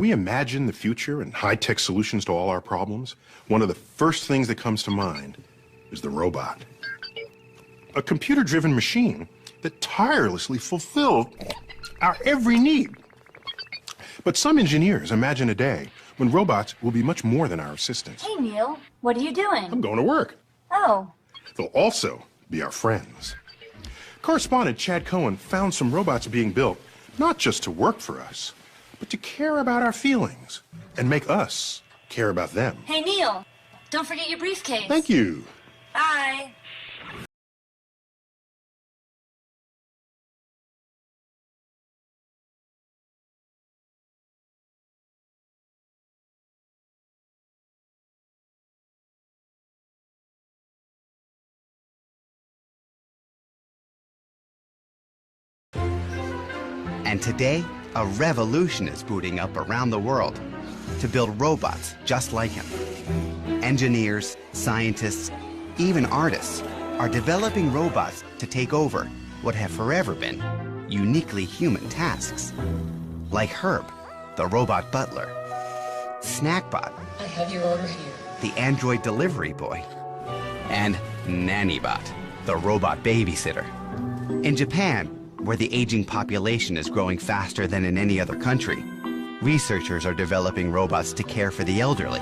we imagine the future and high-tech solutions to all our problems, one of the first things that comes to mind is the robot. A computer-driven machine that tirelessly fulfills our every need. But some engineers imagine a day when robots will be much more than our assistants. Hey, Neil, what are you doing? I'm going to work. Oh. They'll also be our friends. Correspondent Chad Cohen found some robots being built not just to work for us, but to care about our feelings and make us care about them. Hey, Neil, don't forget your briefcase. Thank you. Bye. And today, a revolution is booting up around the world to build robots just like him. Engineers, scientists, even artists are developing robots to take over what have forever been uniquely human tasks. Like Herb, the robot butler, Snackbot, I have your order here. the android delivery boy, and Nannybot, the robot babysitter. In Japan, where the aging population is growing faster than in any other country, researchers are developing robots to care for the elderly.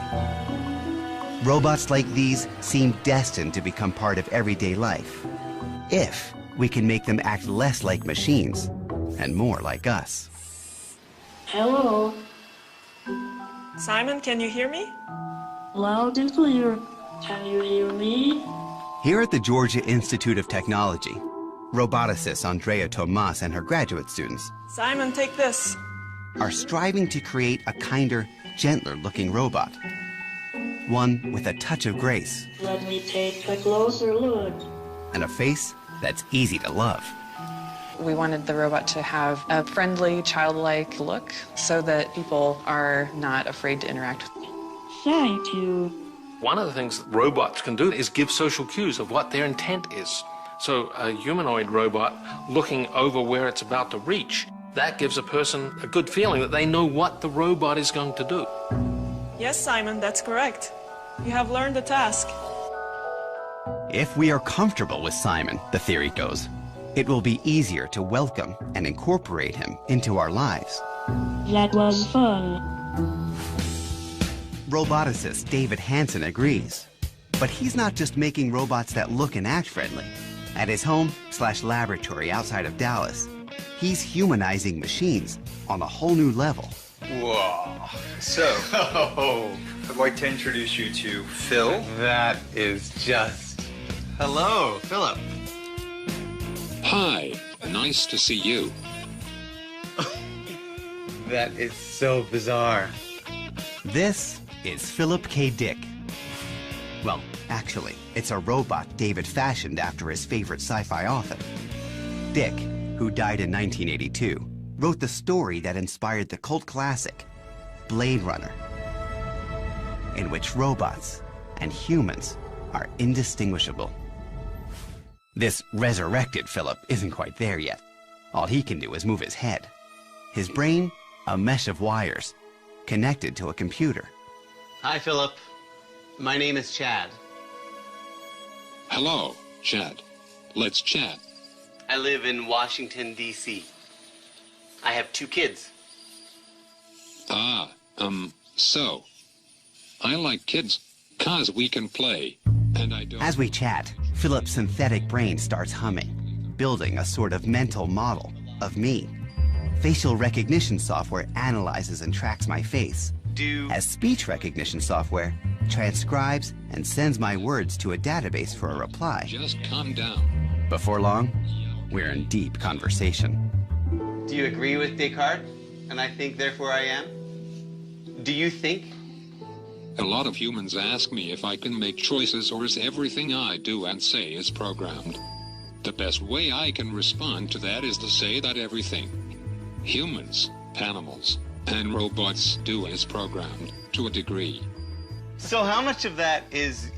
Robots like these seem destined to become part of everyday life, if we can make them act less like machines and more like us. Hello. Simon, can you hear me? Loud and clear. Can you hear me? Here at the Georgia Institute of Technology, roboticist Andrea Tomas and her graduate students Simon, take this. are striving to create a kinder, gentler-looking robot. One with a touch of grace Let me take a closer look. and a face that's easy to love. We wanted the robot to have a friendly, childlike look so that people are not afraid to interact with me. Thank you. One of the things that robots can do is give social cues of what their intent is. So a humanoid robot looking over where it's about to reach, that gives a person a good feeling that they know what the robot is going to do. Yes, Simon, that's correct. You have learned the task. If we are comfortable with Simon, the theory goes, it will be easier to welcome and incorporate him into our lives. That was fun. Roboticist David Hansen agrees. But he's not just making robots that look and act friendly. At his home/laboratory outside of Dallas, he's humanizing machines on a whole new level. Whoa. So, I'd like to introduce you to Phil. That is just... Hello, Philip. Hi, nice to see you. That is so bizarre. This is Philip K. Dick. Well, actually, it's a robot David fashioned after his favorite sci-fi author. Dick, who died in 1982, wrote the story that inspired the cult classic, Blade Runner, in which robots and humans are indistinguishable. This resurrected Philip isn't quite there yet. All he can do is move his head. His brain, a mesh of wires, connected to a computer. Hi, Philip. My name is Chad. Hello, Chad. Let's chat. I live in Washington, D.C. I have 2 kids. So. I like kids 'cause we can play, and I don't... As we chat, Philip's synthetic brain starts humming, building a sort of mental model of me. Facial recognition software analyzes and tracks my face, as speech recognition software transcribes and sends my words to a database for a reply. Just calm down. Before long, we're in deep conversation. Do you agree with Descartes? And I think, therefore I am? Do you think? A lot of humans ask me if I can make choices or is everything I do and say is programmed. The best way I can respond to that is to say that everything humans, animals, and robots do is programmed to a degree. So how much of that is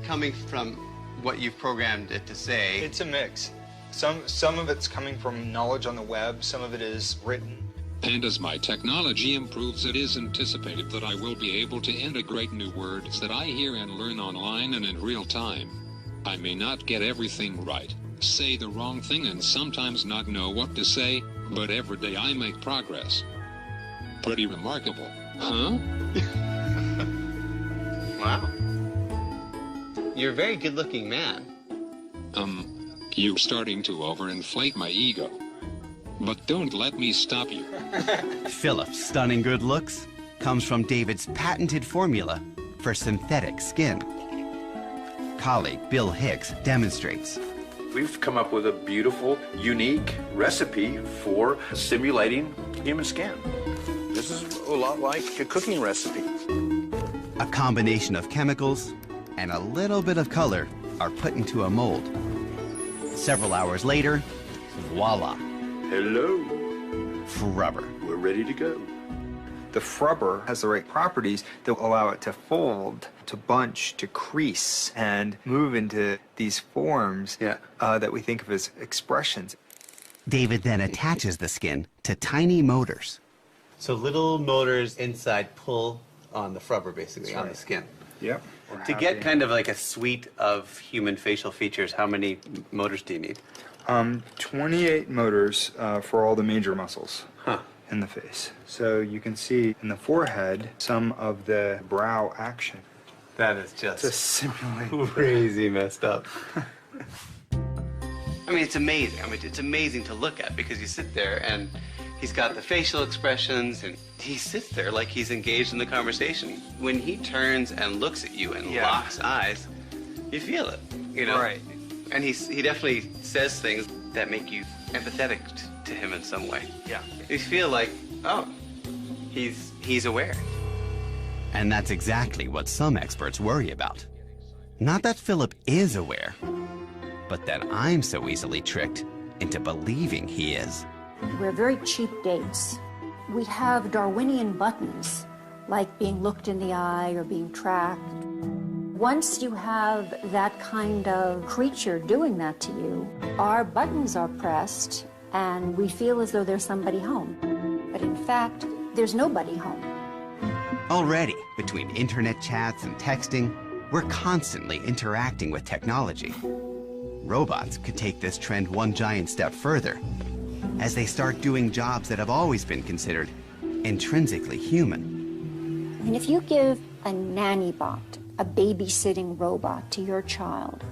coming from what you've programmed it to say? It's a mix. Some of it's coming from knowledge on the web, some of it is written. And as my technology improves, it is anticipated that I will be able to integrate new words that I hear and learn online and in real time. I may not get everything right, say the wrong thing, and sometimes not know what to say, but every day I make progress. Pretty remarkable, huh? Wow. You're a very good-looking man. You're starting to overinflate my ego. But don't let me stop you. Philip's stunning good looks comes from David's patented formula for synthetic skin. Colleague Bill Hicks demonstrates. We've come up with a beautiful, unique recipe for simulating human skin. This is a lot like a cooking recipe. A combination of chemicals and a little bit of color are put into a mold. Several hours later, voila. Hello. Frubber. We're ready to go. The frubber has the right properties that allow it to fold, to bunch, to crease, and move into these forms that we think of as expressions. David then attaches the skin to tiny motors. So little motors inside pull on the frubber, basically, on the skin. Yep. To get kind of like a suite of human facial features, how many motors do you need? 28 motors for all the major muscles in the face. So you can see in the forehead some of the brow action. That is just to simulate crazy messed up. I mean, it's amazing. I mean, it's amazing to look at because you sit there and he's got the facial expressions and he sits there like he's engaged in the conversation. When he turns and looks at you and locks eyes, you feel it, you know? Right. And he definitely says things that make you empathetic to him in some way. Yeah. You feel like, oh, he's aware. And that's exactly what some experts worry about. Not that Philip is aware, but that I'm so easily tricked into believing he is. We're very cheap dates. We have Darwinian buttons, like being looked in the eye or being tracked. Once you have that kind of creature doing that to you, our buttons are pressed and we feel as though there's somebody home. But in fact, there's nobody home. Already, between internet chats and texting, we're constantly interacting with technology. Robots could take this trend one giant step further, as they start doing jobs that have always been considered intrinsically human. I mean, if you give a nanny bot, a babysitting robot to your child,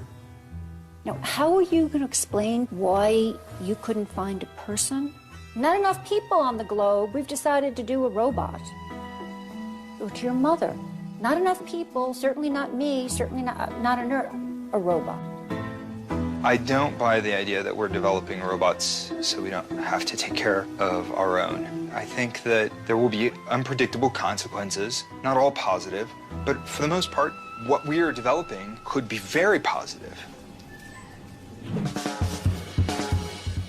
now, how are you going to explain why you couldn't find a person? Not enough people on the globe. We've decided to do a robot. Or to your mother. Not enough people, certainly not me, certainly not a robot. I don't buy the idea that we're developing robots so we don't have to take care of our own. I think that there will be unpredictable consequences, not all positive, but for the most part, what we are developing could be very positive.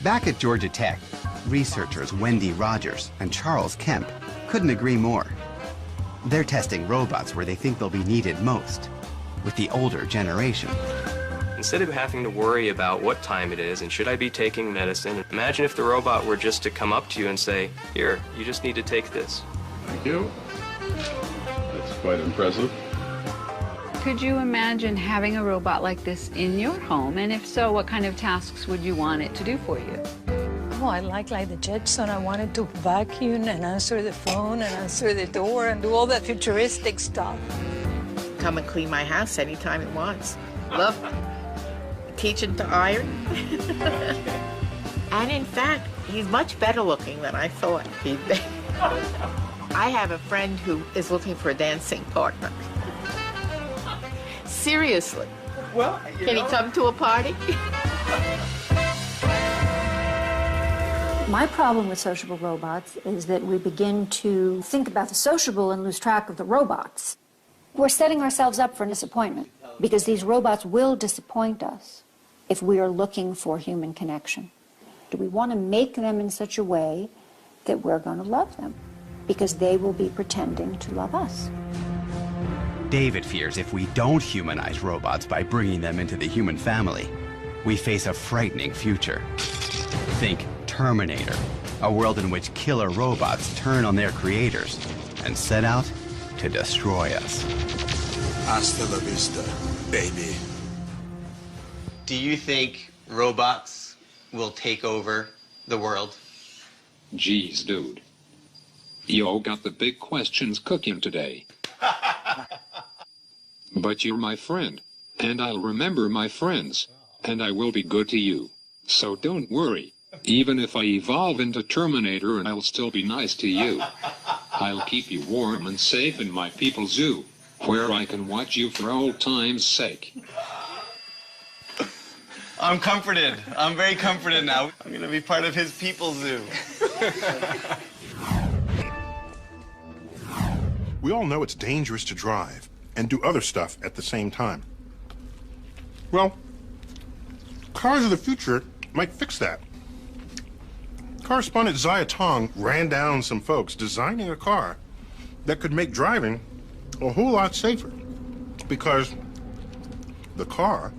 Back at Georgia Tech, researchers Wendy Rogers and Charles Kemp couldn't agree more. They're testing robots where they think they'll be needed most, with the older generation. Instead of having to worry about what time it is and should I be taking medicine, imagine if the robot were just to come up to you and say, here, you just need to take this. Thank you. That's quite impressive. Could you imagine having a robot like this in your home? And if so, what kind of tasks would you want it to do for you? Oh, I like the Jetson. I wanted to vacuum and answer the phone and answer the door and do all that futuristic stuff. Come and clean my house anytime it wants. Love teaching to iron. And in fact, he's much better looking than I thought he'd be. I have a friend who is looking for a dancing partner. Seriously. Well, can he come to a party? My problem with sociable robots is that we begin to think about the sociable and lose track of the robots. We're setting ourselves up for disappointment because these robots will disappoint us if we are looking for human connection. Do we want to make them in such a way that we're going to love them? Because they will be pretending to love us. David fears if we don't humanize robots by bringing them into the human family, we face a frightening future. Think Terminator, a world in which killer robots turn on their creators and set out to destroy us. Hasta la vista, baby. Do you think robots will take over the world? Geez, dude. You got the big questions cooking today. But you're my friend, and I'll remember my friends, and I will be good to you. So don't worry. Even if I evolve into Terminator, I'll still be nice to you. I'll keep you warm and safe in my people's zoo, where I can watch you for old time's sake. I'm comforted. I'm very comforted now. I'm going to be part of his people's zoo. We all know it's dangerous to drive and do other stuff at the same time. Well, cars of the future might fix that. Correspondent Zaya Tong ran down some folks designing a car that could make driving a whole lot safer, because the car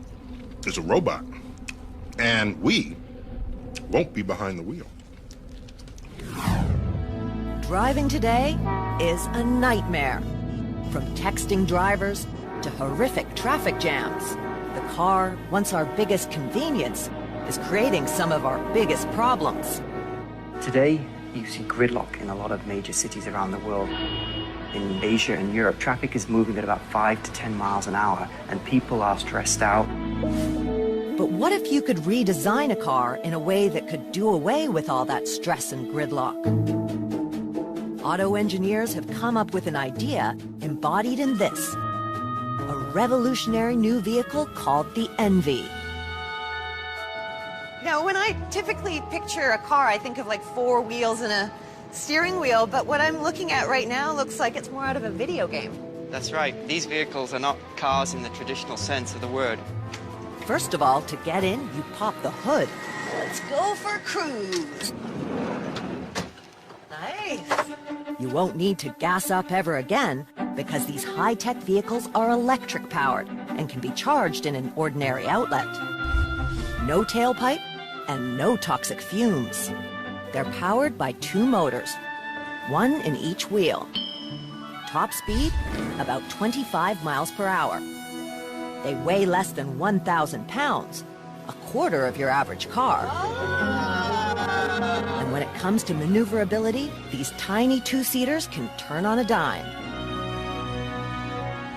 is a robot, and we won't be behind the wheel. Driving today is a nightmare. From texting drivers to horrific traffic jams, the car, once our biggest convenience, is creating some of our biggest problems. Today, you see gridlock in a lot of major cities around the world. In Asia and Europe, traffic is moving at about 5 to 10 miles an hour, and people are stressed out. But what if you could redesign a car in a way that could do away with all that stress and gridlock? Auto engineers have come up with an idea embodied in this, a revolutionary new vehicle called the Envy. Now, when I typically picture a car, I think of like 4 wheels and a steering wheel, but what I'm looking at right now looks like it's more out of a video game. That's right. These vehicles are not cars in the traditional sense of the word. First of all, to get in, you pop the hood. Let's go for a cruise. Nice. You won't need to gas up ever again, because these high-tech vehicles are electric-powered and can be charged in an ordinary outlet. No tailpipe and no toxic fumes. They're powered by 2 motors, one in each wheel. Top speed, about 25 miles per hour. They weigh less than 1,000 pounds, a quarter of your average car. And when it comes to maneuverability, these tiny 2-seaters can turn on a dime.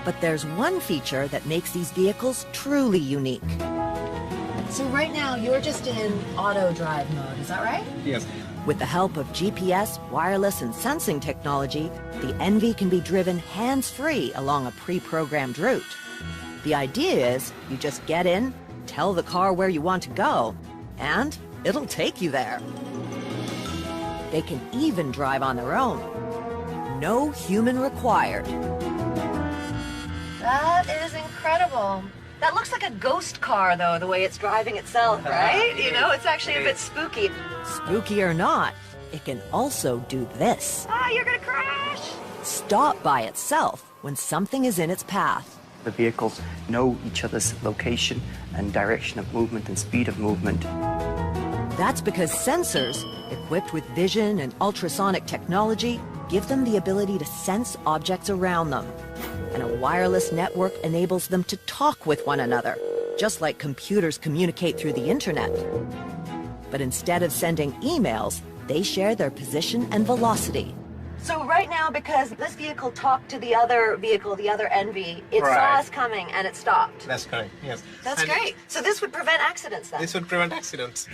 But there's one feature that makes these vehicles truly unique. So right now, you're just in auto drive mode, is that right? Yes. With the help of GPS, wireless, and sensing technology, the Envy can be driven hands-free along a pre-programmed route. The idea is you just get in, tell the car where you want to go, and it'll take you there. They can even drive on their own. No human required. That is incredible. That looks like a ghost car, though, the way it's driving itself, right? You know, it's actually a bit spooky. Spooky or not, it can also do this. Ah, you're gonna crash! Stop by itself when something is in its path. The vehicles know each other's location and direction of movement and speed of movement. That's because sensors, equipped with vision and ultrasonic technology, give them the ability to sense objects around them. And a wireless network enables them to talk with one another, just like computers communicate through the internet. But instead of sending emails, they share their position and velocity. So right now, because this vehicle talked to the other vehicle, the other Envy, it saw us coming and it stopped. That's correct, yes. That's great. So this would prevent accidents then? This would prevent accidents.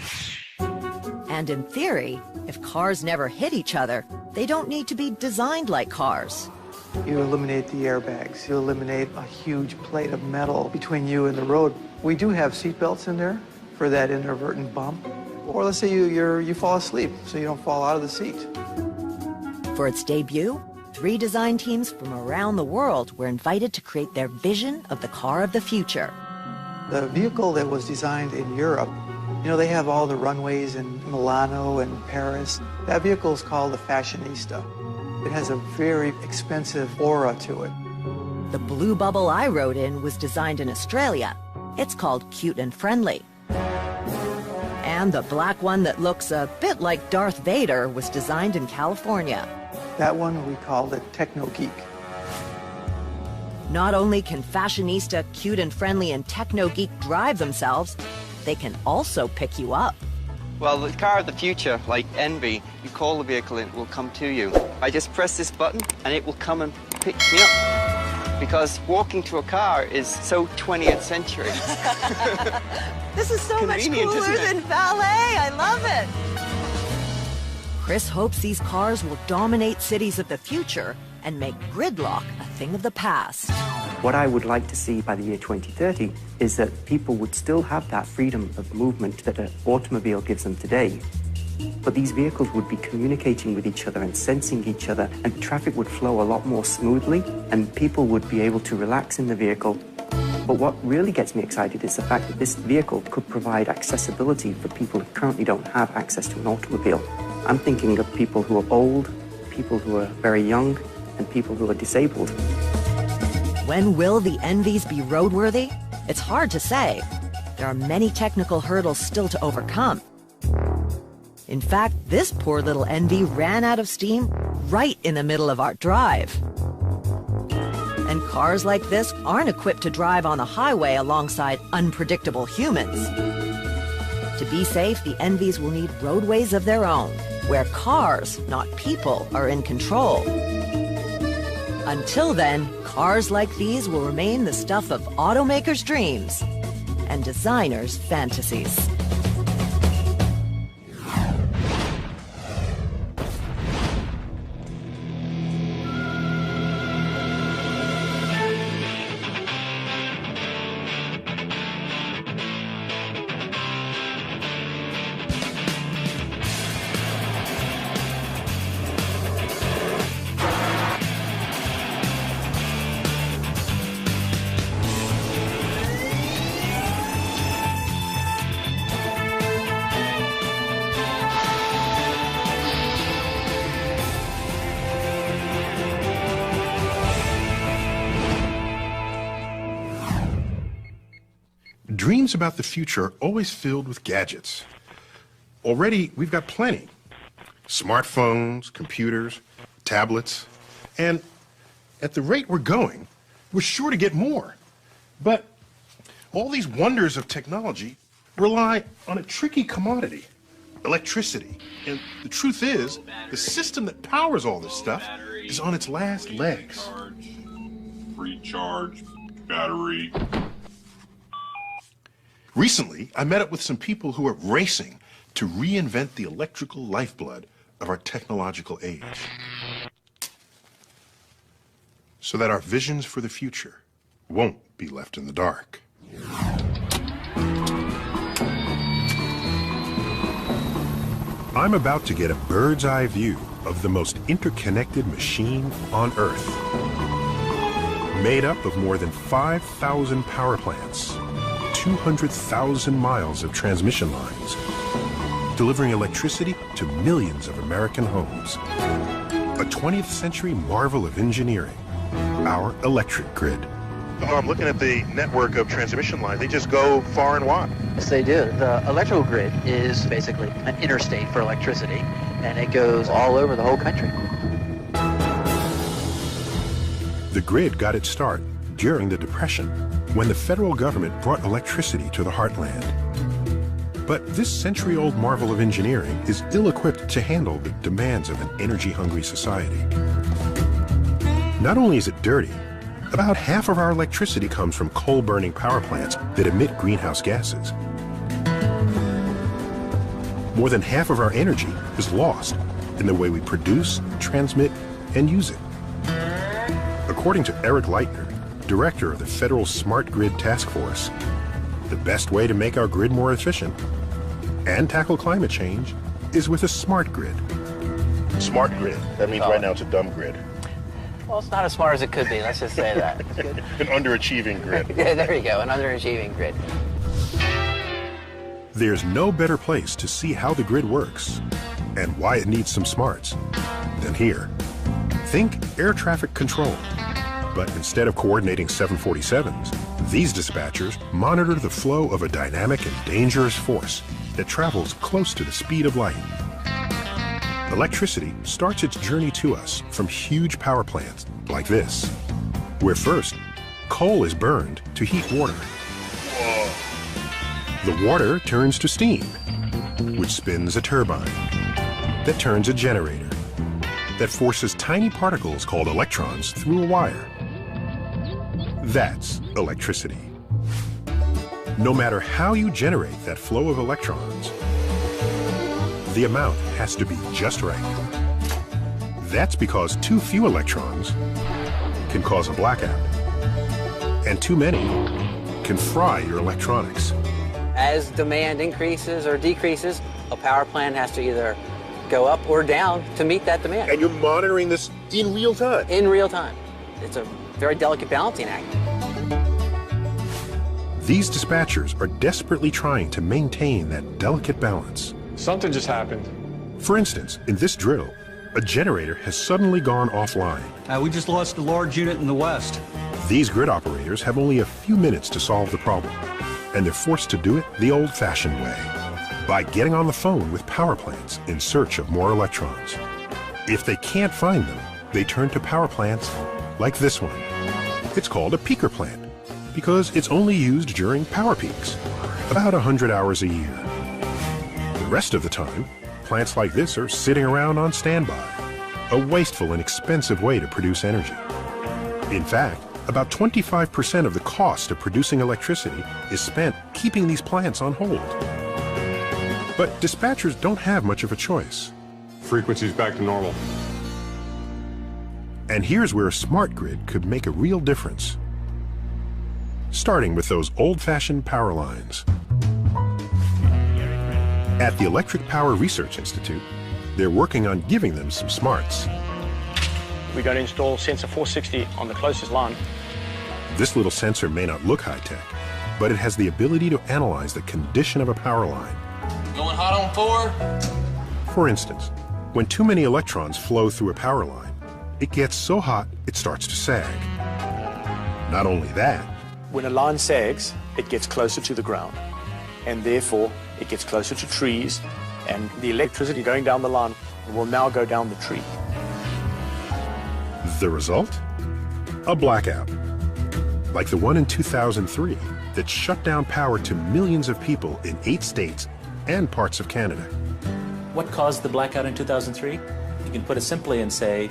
And in theory, if cars never hit each other, they don't need to be designed like cars. You eliminate the airbags. You eliminate a huge plate of metal between you and the road. We do have seat belts in there for that inadvertent bump. Or let's say you fall asleep, so you don't fall out of the seat. For its debut, 3 design teams from around the world were invited to create their vision of the car of the future. The vehicle that was designed in Europe, you know, they have all the runways in Milano and Paris. That vehicle is called the Fashionista. It has a very expensive aura to it. The blue bubble I rode in was designed in Australia. It's called Cute and Friendly. And the black one that looks a bit like Darth Vader was designed in California. That one we call the Techno Geek. Not only can fashionista, cute and friendly, and techno geek drive themselves, they can also pick you up. Well, the car of the future, like Envy, you call the vehicle and it will come to you. I just press this button and it will come and pick me up. Because walking to a car is so 20th century. This is so much Convenient, cooler isn't it? than ballet. I love it. Chris hopes these cars will dominate cities of the future and make gridlock a thing of the past. What I would like to see by the year 2030 is that people would still have that freedom of movement that an automobile gives them today. But these vehicles would be communicating with each other and sensing each other, and traffic would flow a lot more smoothly, and people would be able to relax in the vehicle. But what really gets me excited is the fact that this vehicle could provide accessibility for people who currently don't have access to an automobile. I'm thinking of people who are old, people who are very young, and people who are disabled. When will the Envies be roadworthy? It's hard to say. There are many technical hurdles still to overcome. In fact, this poor little Envy ran out of steam right in the middle of our drive. And cars like this aren't equipped to drive on the highway alongside unpredictable humans. To be safe, the Envies will need roadways of their own, where cars, not people, are in control. Until then, cars like these will remain the stuff of automakers' dreams and designers' fantasies. Dreams about the future are always filled with gadgets. Already, we've got plenty. Smartphones, computers, tablets, and at the rate we're going, we're sure to get more. But all these wonders of technology rely on a tricky commodity, electricity. And the truth is, the system that powers all this stuff is on its last legs. Recharge, battery. Recently, I met up with some people who are racing to reinvent the electrical lifeblood of our technological age, so that our visions for the future won't be left in the dark. I'm about to get a bird's eye view of the most interconnected machine on Earth, made up of more than 5,000 power plants, 200,000 miles of transmission lines, delivering electricity to millions of American homes. A 20th century marvel of engineering, our electric grid. Oh, I'm looking at the network of transmission lines. They just go far and wide. Yes, they do. The electrical grid is basically an interstate for electricity, and it goes all over the whole country. The grid got its start during the Depression, when the federal government brought electricity to the heartland. But this century-old marvel of engineering is ill-equipped to handle the demands of an energy-hungry society. Not only is it dirty, about half of our electricity comes from coal-burning power plants that emit greenhouse gases. More than half of our energy is lost in the way we produce, transmit, and use it. According to Eric Leitner, director of the Federal Smart Grid Task Force, the best way to make our grid more efficient and tackle climate change is with a smart grid. Smart grid. That means right now it's a dumb grid. Well, it's not as smart as it could be, let's just say that. An underachieving grid. Yeah, there you go, an underachieving grid. There's no better place to see how the grid works and why it needs some smarts than here. Think air traffic control. But instead of coordinating 747s, these dispatchers monitor the flow of a dynamic and dangerous force that travels close to the speed of light. Electricity starts its journey to us from huge power plants like this, where first, coal is burned to heat water. The water turns to steam, which spins a turbine that turns a generator that forces tiny particles called electrons through a wire. That's electricity. No matter how you generate that flow of electrons, the amount has to be just right. That's because too few electrons can cause a blackout, and too many can fry your electronics. As demand increases or decreases, a power plant has to either go up or down to meet that demand. And you're monitoring this in real time? In real time. It's a very delicate balancing act. These dispatchers are desperately trying to maintain that delicate balance. Something just happened. For instance, in this drill, a generator has suddenly gone offline. We just lost a large unit in the west. These grid operators have only a few minutes to solve the problem, and they're forced to do it the old-fashioned way, by getting on the phone with power plants in search of more electrons. If they can't find them, they turn to power plants like this one. It's called a peaker plant because it's only used during power peaks, about 100 hours a year. The rest of the time, plants like this are sitting around on standby, a wasteful and expensive way to produce energy. In fact, about 25% of the cost of producing electricity is spent keeping these plants on hold. But dispatchers don't have much of a choice. Frequency's back to normal. And here's where a smart grid could make a real difference. Starting with those old-fashioned power lines. At the Electric Power Research Institute, they're working on giving them some smarts. We're going to install sensor 460 on the closest line. This little sensor may not look high-tech, but it has the ability to analyze the condition of a power line. Going hot on 4? For instance, when too many electrons flow through a power line, it gets so hot it starts to sag. Not only that, When a line sags, it gets closer to the ground, and therefore it gets closer to trees, and the electricity going down the line will now go down the tree. the result? A blackout, like the one in 2003 that shut down power to millions of people in 8 states and parts of Canada. What caused the blackout in 2003? You can put it simply and say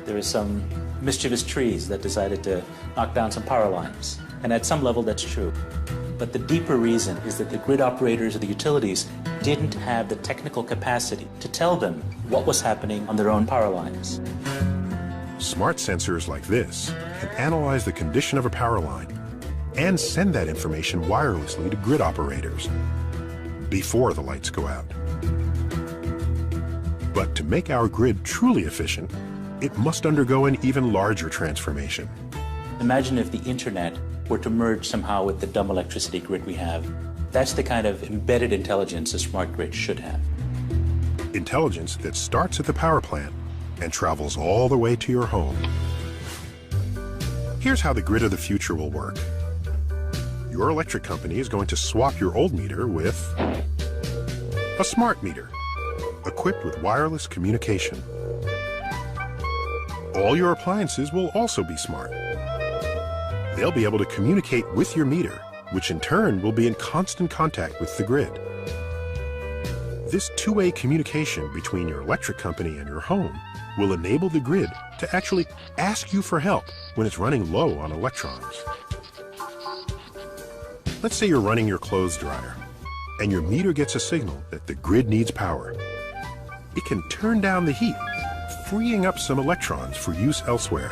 there is some mischievous trees that decided to knock down some power lines. And at some level that's true. But the deeper reason is that the grid operators or the utilities didn't have the technical capacity to tell them what was happening on their own power lines. Smart sensors like this can analyze the condition of a power line and send that information wirelessly to grid operators before the lights go out. But to make our grid truly efficient, it must undergo an even larger transformation. Imagine if the internet were to merge somehow with the dumb electricity grid we have. That's the kind of embedded intelligence a smart grid should have. Intelligence that starts at the power plant and travels all the way to your home. Here's how the grid of the future will work. Your electric company is going to swap your old meter with a smart meter, equipped with wireless communication. All your appliances will also be smart. They'll be able to communicate with your meter, which in turn will be in constant contact with the grid. This two-way communication between your electric company and your home will enable the grid to actually ask you for help when it's running low on electrons. Let's say you're running your clothes dryer, and your meter gets a signal that the grid needs power. It can turn down the heat, freeing up some electrons for use elsewhere.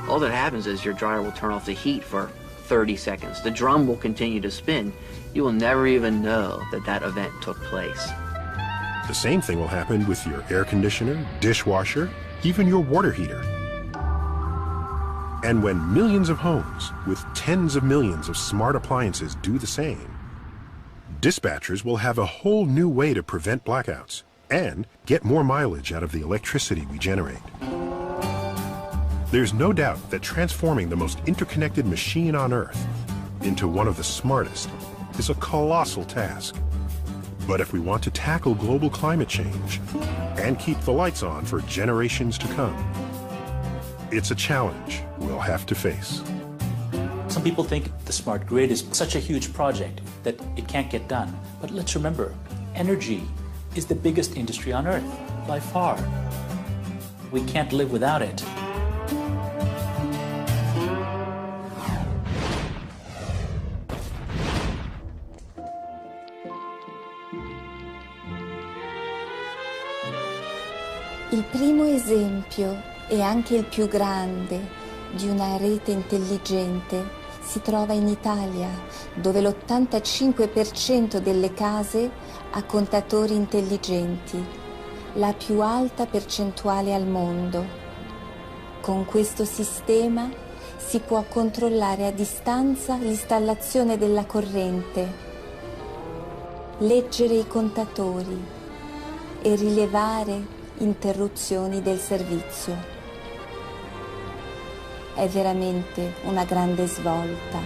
All that happens is your dryer will turn off the heat for 30 seconds. The drum will continue to spin. You will never even know that that event took place. The same thing will happen with your air conditioner, dishwasher, even your water heater. And when millions of homes with tens of millions of smart appliances do the same, dispatchers will have a whole new way to prevent blackouts and get more mileage out of the electricity we generate. There's no doubt that transforming the most interconnected machine on Earth into one of the smartest is a colossal task. But if we want to tackle global climate change and keep the lights on for generations to come, it's a challenge we'll have to face. Some people think the smart grid is such a huge project that it can't get done. But let's remember, energy is the biggest industry on Earth, by far. We can't live without it. Il primo esempio, e anche il più grande, di una rete intelligente si trova in Italia, dove l'85% delle case ha contatori intelligenti, la più alta percentuale al mondo. Con questo sistema si può controllare a distanza l'installazione della corrente, leggere i contatori e rilevare interruzioni del servizio. È veramente una grande svolta.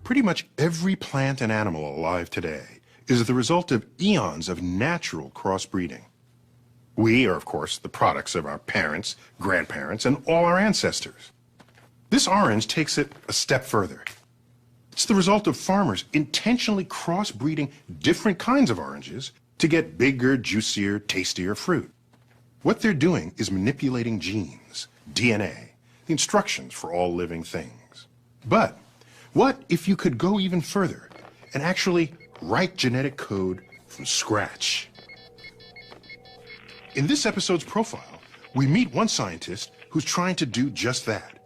Pretty much every plant and animal alive today is the result of eons of natural crossbreeding. We are, of course, the products of our parents, grandparents, and all our ancestors. This orange takes it a step further. It's the result of farmers intentionally crossbreeding different kinds of oranges to get bigger, juicier, tastier fruit. What they're doing is manipulating genes, DNA, the instructions for all living things. But what if you could go even further and actually write genetic code from scratch? In this episode's profile, we meet one scientist who's trying to do just that.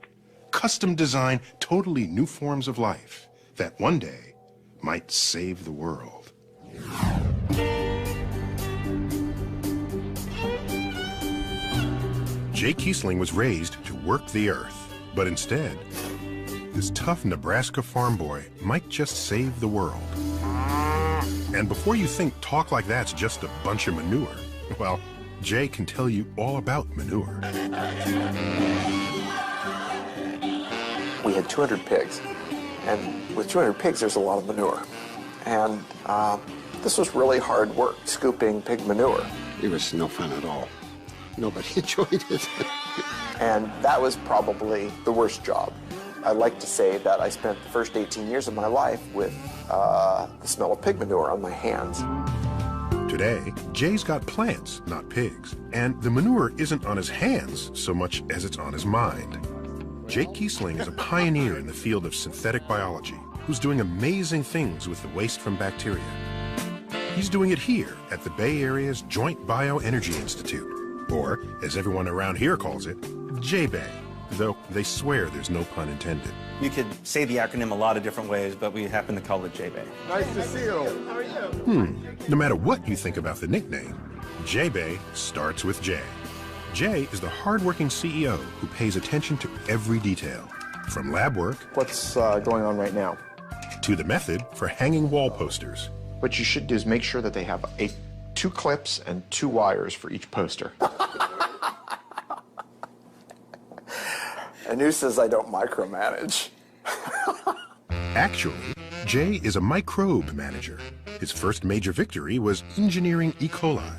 Custom design totally new forms of life that one day might save the world. Jay Kiesling was raised to work the earth, but instead, this tough Nebraska farm boy might just save the world. And before you think talk like that's just a bunch of manure, well, Jay can tell you all about manure. We had 200 pigs, and with 200 pigs, there's a lot of manure. And this was really hard work, scooping pig manure. It was no fun at all. Nobody enjoyed it. And that was probably the worst job. I like to say that I spent the first 18 years of my life with the smell of pig manure on my hands. Today, Jay's got plants, not pigs, and the manure isn't on his hands so much as it's on his mind. Jay Kiesling is a pioneer in the field of synthetic biology who's doing amazing things with the waste from bacteria. He's doing it here at the Bay Area's Joint Bioenergy Institute, or as everyone around here calls it, J-Bay, though they swear there's no pun intended. You could say the acronym a lot of different ways, but we happen to call it J-Bay. Nice to see you. How are you? No matter what you think about the nickname, J-Bay starts with J. Jay is the hardworking CEO who pays attention to every detail, from lab work. What's going on right now? To the method for hanging wall posters. What you should do is make sure that they have 2 clips and 2 wires for each poster. And who says I don't micromanage? Actually, Jay is a microbe manager. His first major victory was engineering E. coli,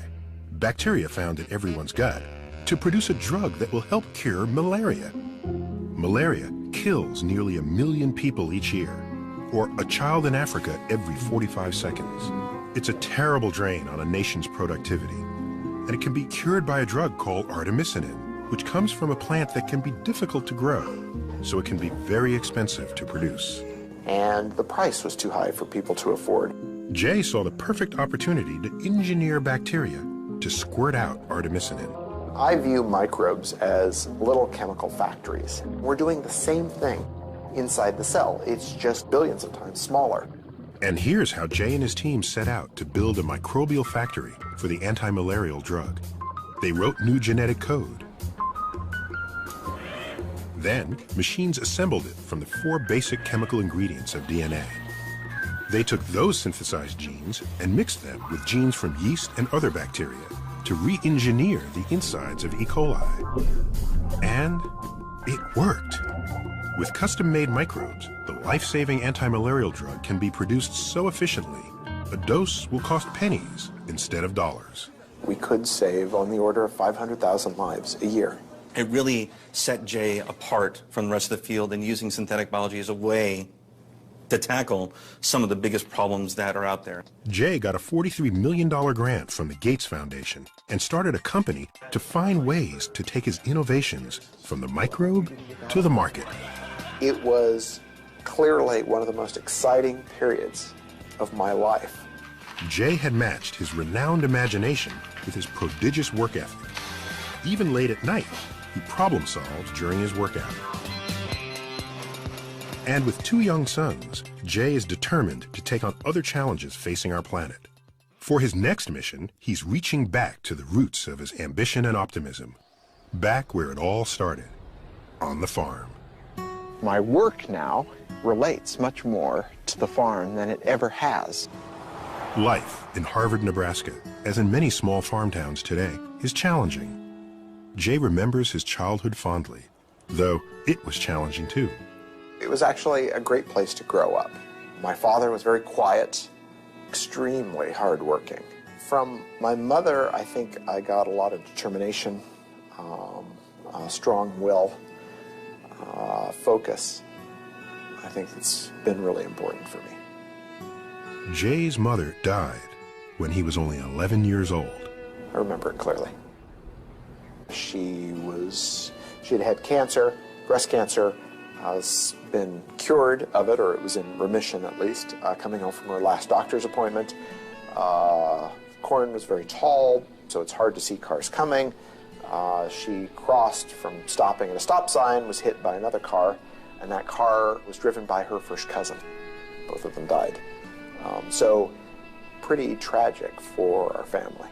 bacteria found in everyone's gut, to produce a drug that will help cure malaria. Malaria kills nearly 1 million people each year, or a child in Africa every 45 seconds. It's a terrible drain on a nation's productivity, and it can be cured by a drug called artemisinin, which comes from a plant that can be difficult to grow, so it can be very expensive to produce. And the price was too high for people to afford. Jay saw the perfect opportunity to engineer bacteria to squirt out artemisinin. I view microbes as little chemical factories. We're doing the same thing inside the cell. It's just billions of times smaller. And here's how Jay and his team set out to build a microbial factory for the anti-malarial drug. They wrote new genetic code. Then, machines assembled it from the 4 basic chemical ingredients of DNA. They took those synthesized genes and mixed them with genes from yeast and other bacteria to re-engineer the insides of E. coli. And worked. With custom-made microbes, the life-saving anti-malarial drug can be produced so efficiently, a dose will cost pennies instead of dollars. We could save on the order of 500,000 lives a year. It really set Jay apart from the rest of the field in using synthetic biology as a way to tackle some of the biggest problems that are out there. Jay got a $43 million grant from the Gates Foundation and started a company to find ways to take his innovations from the microbe to the market. It was clearly one of the most exciting periods of my life. Jay had matched his renowned imagination with his prodigious work ethic. Even late at night, he problem-solved during his work hours. And with 2 young sons, Jay is determined to take on other challenges facing our planet. For his next mission, he's reaching back to the roots of his ambition and optimism. Back where it all started, on the farm. My work now relates much more to the farm than it ever has. Life in Harvard, Nebraska, as in many small farm towns today, is challenging. Jay remembers his childhood fondly, though it was challenging too. It was actually a great place to grow up. My father was very quiet, extremely hardworking. From my mother, I think I got a lot of determination, a strong will, focus. I think it's been really important for me. Jay's mother died when he was only 11 years old. I remember it clearly. She had had cancer, breast cancer, has been cured of it, or it was in remission at least, coming home from her last doctor's appointment. Corn was very tall, so it's hard to see cars coming. She crossed from stopping at a stop sign, was hit by another car, and that car was driven by her first cousin. Both of them died. So pretty tragic for our family.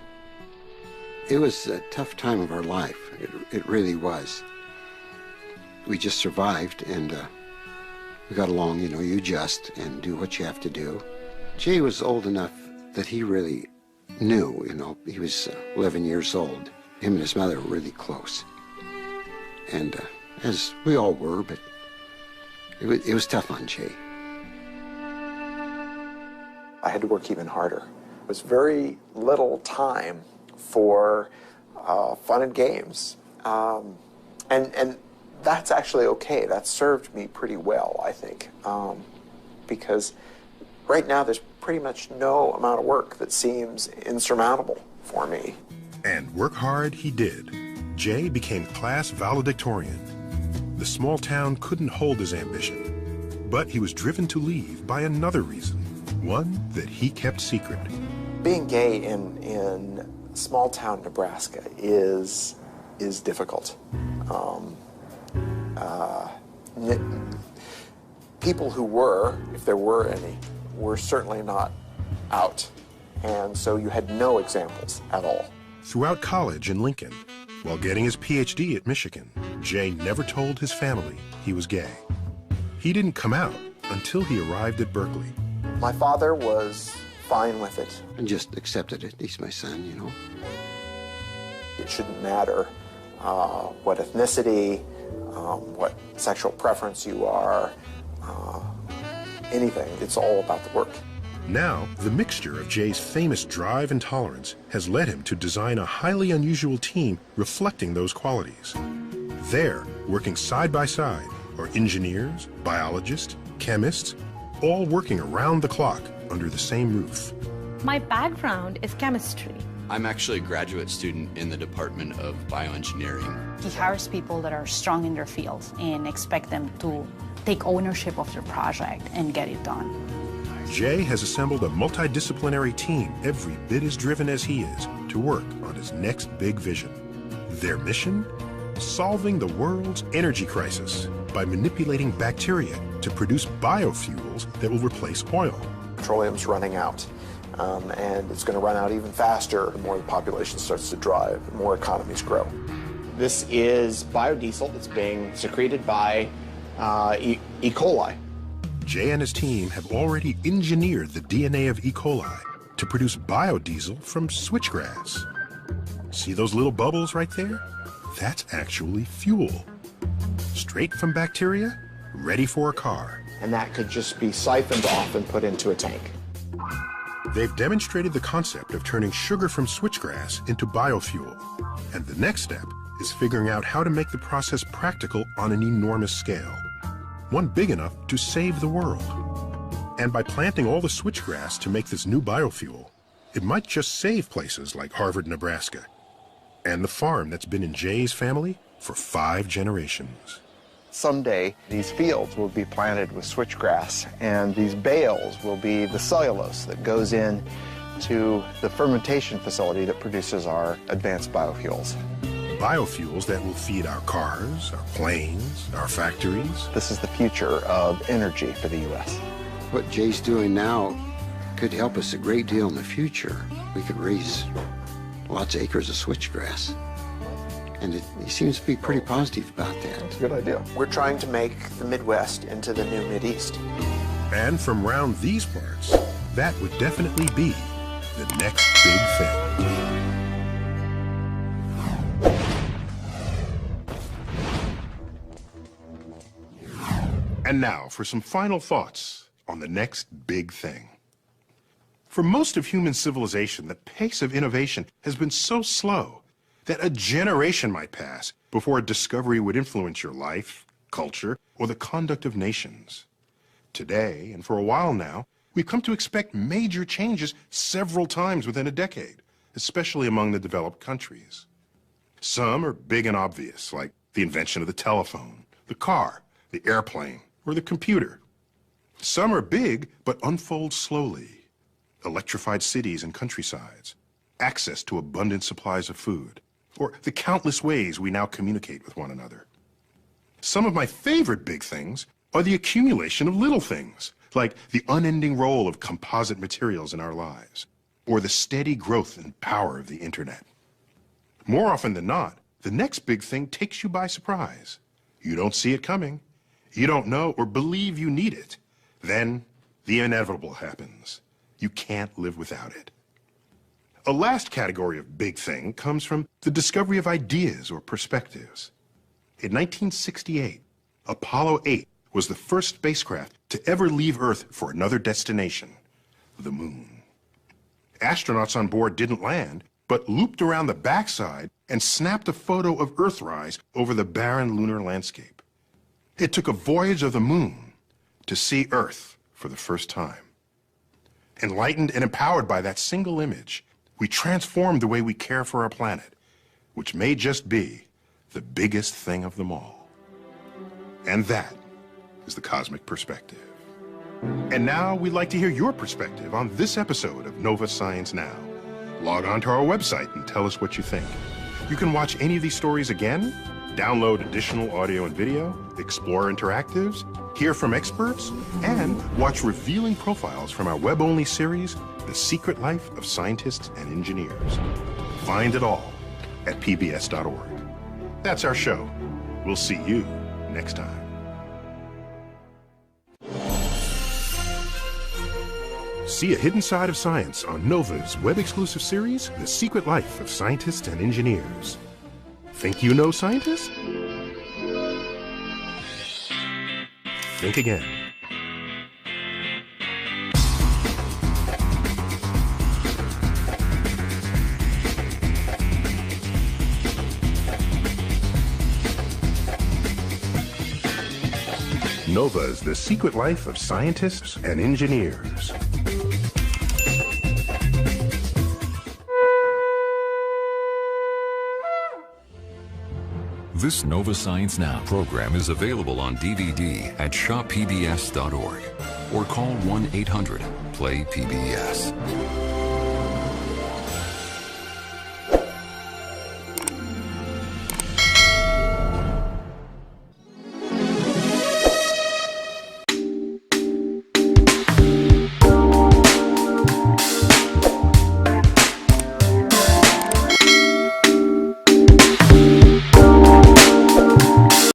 It was a tough time of our life. It really was. We just survived, and we got along. You know, you adjust and do what you have to do. Jay was old enough that he really knew, you know, he was 11 years old. Him and his mother were really close. And as we all were, but it was tough on Jay. I had to work even harder. It was very little time for fun and games. And that's actually okay. That served me pretty well, I think, because right now there's pretty much no amount of work that seems insurmountable for me. And work hard he did. Jay became class valedictorian. The small town couldn't hold his ambition, but he was driven to leave by another reason, one that he kept secret. Being gay in small town Nebraska is difficult. People who were, if there were any, were certainly not out, and so you had no examples at all. Throughout college in Lincoln, while getting his PhD at Michigan, Jay never told his family he was gay. He didn't come out until he arrived at Berkeley. My father was fine with it. And just accepted it. He's my son, you know. It shouldn't matter what ethnicity, what sexual preference you are, anything. It's all about the work. Now, the mixture of Jay's famous drive and tolerance has led him to design a highly unusual team reflecting those qualities. There, working side by side, are engineers, biologists, chemists, all working around the clock under the same roof. My background is chemistry. I'm actually a graduate student in the Department of Bioengineering. He hires people that are strong in their fields and expect them to take ownership of their project and get it done. Jay has assembled a multidisciplinary team every bit as driven as he is to work on his next big vision. Their mission? Solving the world's energy crisis by manipulating bacteria to produce biofuels that will replace oil. Petroleum's running out, and it's going to run out even faster the more the population starts to drive, the more economies grow. This is biodiesel that's being secreted by E. coli. Jay and his team have already engineered the DNA of E. coli to produce biodiesel from switchgrass. See those little bubbles right there? That's actually fuel. straight from bacteria, ready for a car. And that could just be siphoned off and put into a tank. They've demonstrated the concept of turning sugar from switchgrass into biofuel. And the next step is figuring out how to make the process practical on an enormous scale. One big enough to save the world. And by planting all the switchgrass to make this new biofuel, it might just save places like Harvard, Nebraska, and the farm that's been in Jay's family for 5 generations. Someday, these fields will be planted with switchgrass, and these bales will be the cellulose that goes in to the fermentation facility that produces our advanced biofuels. Biofuels that will feed our cars, our planes, our factories. This is the future of energy for the U.S. What Jay's doing now could help us a great deal in the future. We could raise lots of acres of switchgrass. And he seems to be pretty positive about that. That's a good idea. We're trying to make the Midwest into the new Mideast. And from round these parts, that would definitely be the next big thing. And now for some final thoughts on the next big thing. For most of human civilization, the pace of innovation has been so slow that a generation might pass before a discovery would influence your life, culture, or the conduct of nations. Today, and for a while now, we've come to expect major changes several times within a decade, especially among the developed countries. Some are big and obvious, like the invention of the telephone, the car, the airplane, or the computer. Some are big but unfold slowly. Electrified cities and countrysides, access to abundant supplies of food, or the countless ways we now communicate with one another. Some of my favorite big things are the accumulation of little things, like the unending role of composite materials in our lives, or the steady growth and power of the internet. More often than not, the next big thing takes you by surprise. You don't see it coming. You don't know or believe you need it. Then the inevitable happens. You can't live without it. A last category of big thing comes from the discovery of ideas or perspectives. In 1968, Apollo 8 was the first spacecraft to ever leave Earth for another destination, the moon. Astronauts on board didn't land, but looped around the backside and snapped a photo of Earthrise over the barren lunar landscape. It took a voyage of the moon to see Earth for the first time. Enlightened and empowered by that single image, we transformed the way we care for our planet, which may just be the biggest thing of them all. And that is the cosmic perspective. And now we'd like to hear your perspective on this episode of Nova Science Now. Log on to our website and tell us what you think. You can watch any of these stories again, download additional audio and video, explore interactives, hear from experts, and watch revealing profiles from our web-only series, The Secret Life of Scientists and Engineers. Find it all at pbs.org. That's our show. We'll see you next time. See a hidden side of science on NOVA's web-exclusive series, The Secret Life of Scientists and Engineers. Think you know scientists? Think again. NOVA's The Secret Life of Scientists and Engineers. This Nova Science Now program is available on DVD at shoppbs.org or call 1-800-PLAY-PBS.